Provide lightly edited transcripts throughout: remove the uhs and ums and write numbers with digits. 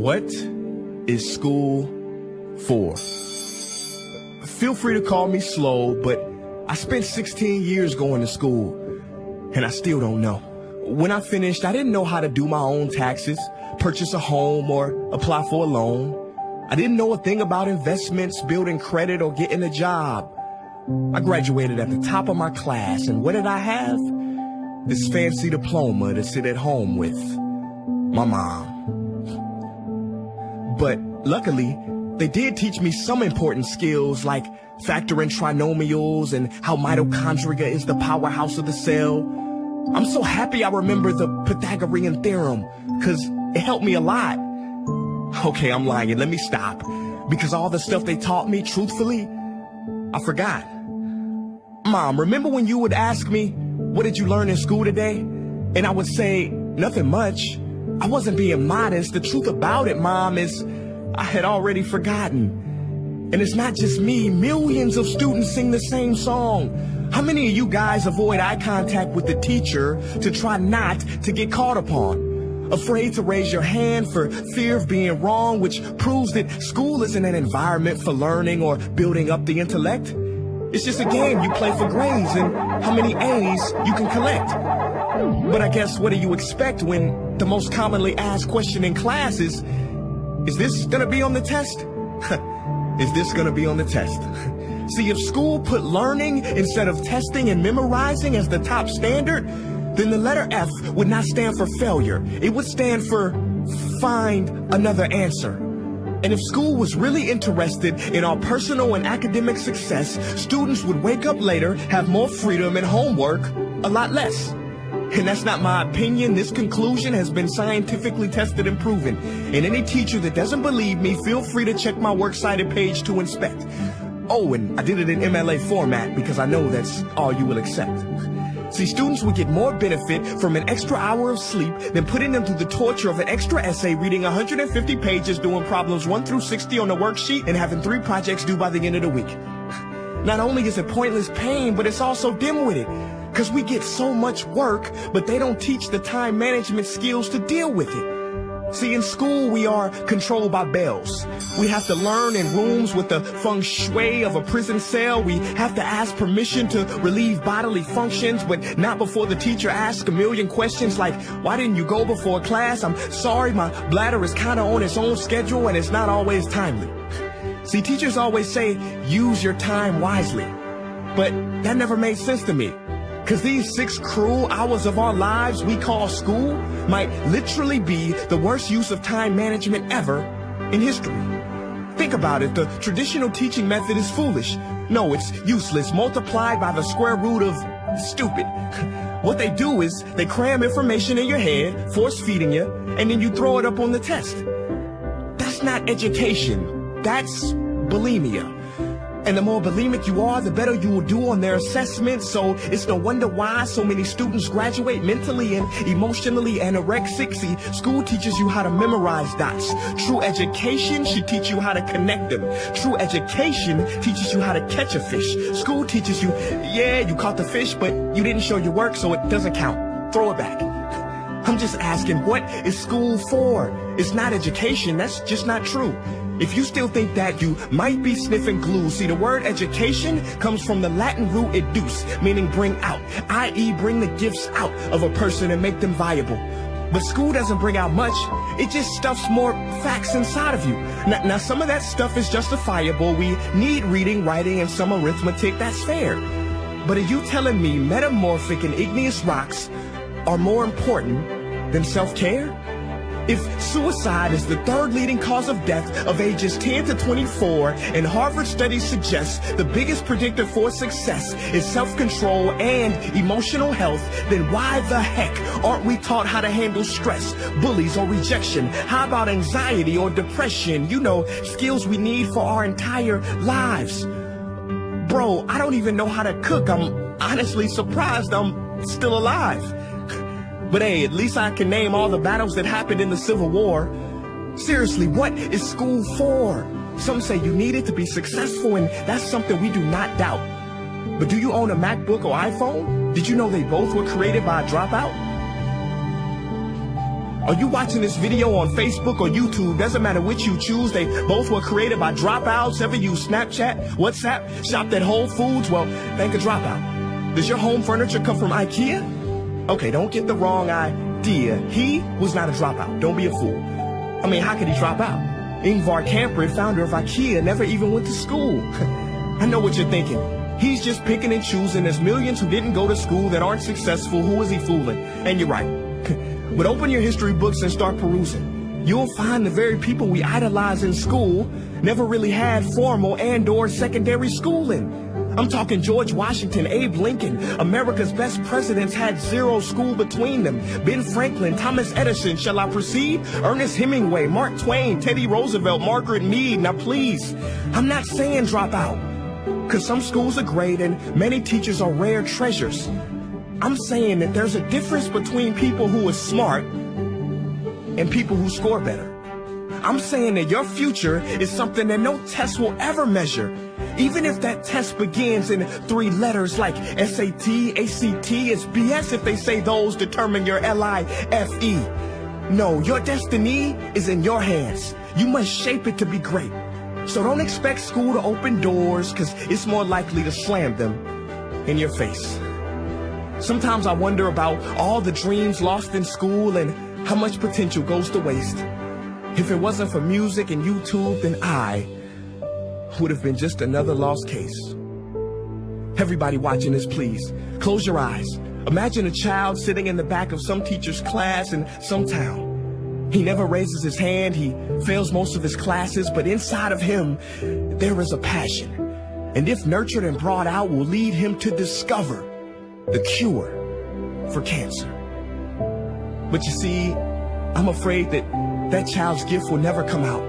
What is school for? Feel free to call me slow, but I spent 16 years going to school, and I still don't know. When I finished, I didn't know how to do my own taxes, purchase a home, or apply for a loan. I didn't know a thing about investments, building credit, or getting a job. I graduated at the top of my class, and what did I have? This fancy diploma to sit at home with my mom. But luckily, they did teach me some important skills like factoring trinomials and how mitochondria is the powerhouse of the cell. I'm so happy I remember the Pythagorean theorem, because it helped me a lot. Okay, I'm lying. Let me stop. Because all the stuff they taught me, truthfully, I forgot. Mom, remember when you would ask me, what did you learn in school today? And I would say, nothing much. I wasn't being modest. The truth about it, Mom, is I had already forgotten. And it's not just me. Millions of students sing the same song. How many of you guys avoid eye contact with the teacher to try not to get caught upon? Afraid to raise your hand for fear of being wrong, which proves that school isn't an environment for learning or building up the intellect. It's just a game you play for grades and how many A's you can collect. But I guess what do you expect when the most commonly asked question in class is this gonna be on the test? Is this gonna be on the test? See, if school put learning instead of testing and memorizing as the top standard, then the letter F would not stand for failure. It would stand for find another answer. And if school was really interested in our personal and academic success, students would wake up later, have more freedom and homework, a lot less. And that's not my opinion. This conclusion has been scientifically tested and proven. And any teacher that doesn't believe me, feel free to check my works cited page to inspect. Oh, and I did it in MLA format because I know that's all you will accept. See, students would get more benefit from an extra hour of sleep than putting them through the torture of an extra essay, reading 150 pages, doing problems 1 through 60 on the worksheet, and having 3 projects due by the end of the week. Not only is it pointless pain, but it's also dim-witted, because we get so much work, but they don't teach the time management skills to deal with it. See, in school, we are controlled by bells. We have to learn in rooms with the feng shui of a prison cell. We have to ask permission to relieve bodily functions, but not before the teacher asks a million questions like, why didn't you go before class? I'm sorry, my bladder is kind of on its own schedule and it's not always timely. See, teachers always say, use your time wisely. But that never made sense to me. Because these 6 cruel hours of our lives we call school might literally be the worst use of time management ever in history. Think about it. The traditional teaching method is foolish. No, it's useless, multiplied by the square root of stupid. What they do is they cram information in your head, force feeding you, and then you throw it up on the test. That's not education. That's bulimia. And the more bulimic you are, the better you will do on their assessments. So it's no wonder why so many students graduate mentally and emotionally anorexic. See, school teaches you how to memorize dots. True education should teach you how to connect them. True education teaches you how to catch a fish. School teaches you, yeah, you caught the fish, but you didn't show your work, so it doesn't count. Throw it back. I'm just asking, what is school for? It's not education. That's just not true. If you still think that, you might be sniffing glue. See, the word education comes from the Latin root educe, meaning bring out, i.e. bring the gifts out of a person and make them viable. But school doesn't bring out much. It just stuffs more facts inside of you. Now, some of that stuff is justifiable. We need reading, writing, and some arithmetic. That's fair. But are you telling me metamorphic and igneous rocks are more important than self-care? If suicide is the 3rd leading cause of death of ages 10 to 24, and Harvard studies suggest the biggest predictor for success is self-control and emotional health, then why the heck aren't we taught how to handle stress, bullies, or rejection? How about anxiety or depression? You know, skills we need for our entire lives. Bro, I don't even know how to cook. I'm honestly surprised I'm still alive. But hey, at least I can name all the battles that happened in the Civil War. Seriously, what is school for? Some say you need it to be successful, and that's something we do not doubt. But do you own a MacBook or iPhone? Did you know they both were created by a dropout? Are you watching this video on Facebook or YouTube? Doesn't matter which you choose. They both were created by dropouts. Ever use Snapchat, WhatsApp, shopped at Whole Foods? Well, thank a dropout. Does your home furniture come from IKEA? Okay, don't get the wrong idea. He was not a dropout. Don't be a fool. I mean, how could he drop out? Ingvar Kamprad, founder of IKEA, never even went to school. I know what you're thinking. He's just picking and choosing. There's millions who didn't go to school that aren't successful. Who is he fooling? And you're right. But open your history books and start perusing. You'll find the very people we idolize in school never really had formal and/or secondary schooling. I'm talking George Washington, Abe Lincoln. America's best presidents had zero school between them. Ben Franklin, Thomas Edison, shall I proceed? Ernest Hemingway, Mark Twain, Teddy Roosevelt, Margaret Mead. Now please, I'm not saying drop out, because some schools are great and many teachers are rare treasures. I'm saying that there's a difference between people who are smart and people who score better. I'm saying that your future is something that no test will ever measure. Even if that test begins in 3 letters like SAT, ACT, it's BS if they say those determine your LIFE. No, your destiny is in your hands. You must shape it to be great. So don't expect school to open doors, because it's more likely to slam them in your face. Sometimes I wonder about all the dreams lost in school and how much potential goes to waste. If it wasn't for music and YouTube, then I would have been just another lost case. Everybody watching this, please, close your eyes. Imagine a child sitting in the back of some teacher's class in some town. He never raises his hand, he fails most of his classes, but inside of him, there is a passion. And if nurtured and brought out, will lead him to discover the cure for cancer. But you see, I'm afraid that that child's gift will never come out.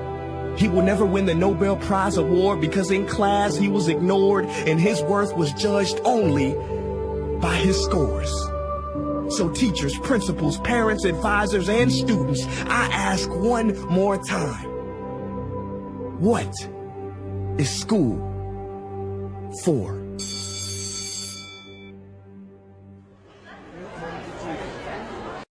He will never win the Nobel Prize award because in class he was ignored and his worth was judged only by his scores. So teachers, principals, parents, advisors, and students, I ask one more time, what is school for?